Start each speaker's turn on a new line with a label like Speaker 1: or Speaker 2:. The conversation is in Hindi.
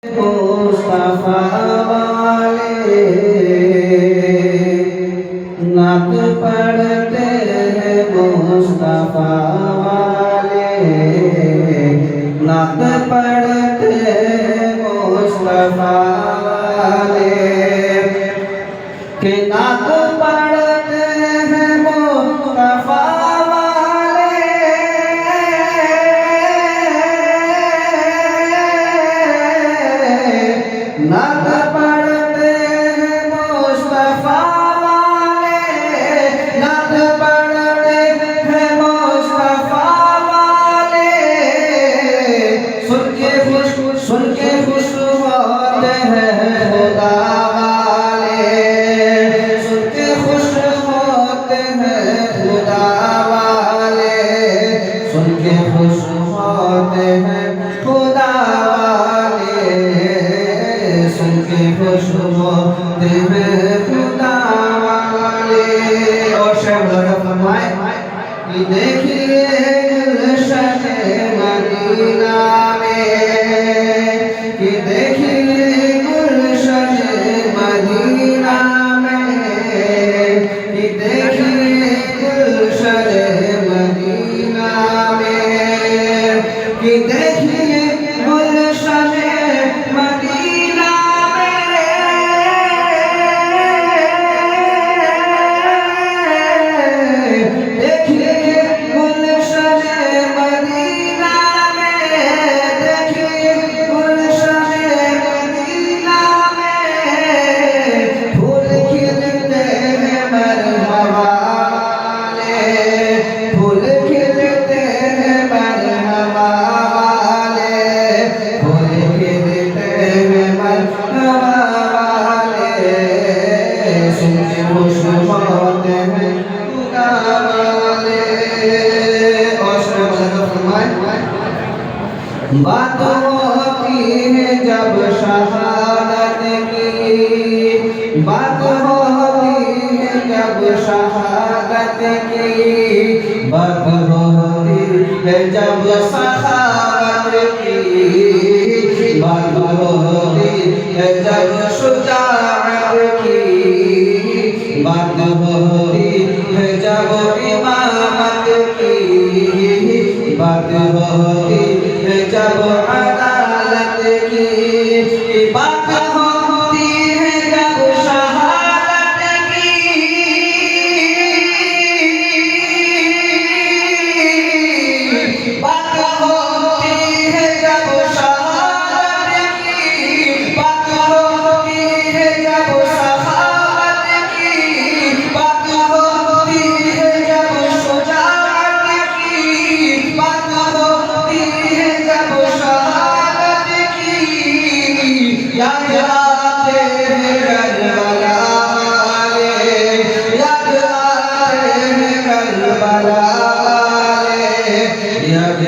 Speaker 1: मुस्तफा वाले नात पढ़ते हैं मुस्तफा वाले नात पढ़ते हैं मुस्तफा वाले कि नात पढ़ते हैं मुस्तफा नात पढ़ते हैं मुस्तफा वाले नात पढ़ते हैं मुस्तफा वाले सुन के खुश होते हैं खुदा वाले सुन के खुश होते हैं खुदा वाले सुन के खुश होते हैं खुदा सुनके खुश होते हैं खुदा वाले। और शेर लगा फरमाए कि देखिए गुलशन मदीना में कि देखिए गुलशन मदीना में कि देखिए गुलशन मदीना में कि देखिए गुलशन मदीना बात होती है जब शहादत की बात होती है जब शहादत की बात होती है जब सखावत की बात होती है जब शुजाअत की बात होती है जब इमामत की बात होती है जब अदालत की बात होती है जब शहादत की बात होती है जब शहादत की बात होती है जब सखावत की बात होती है जब शुजाअत की बात होती है जब शहादत की याद आते हैं करबला वाले याद आते हैं करबला वाले याद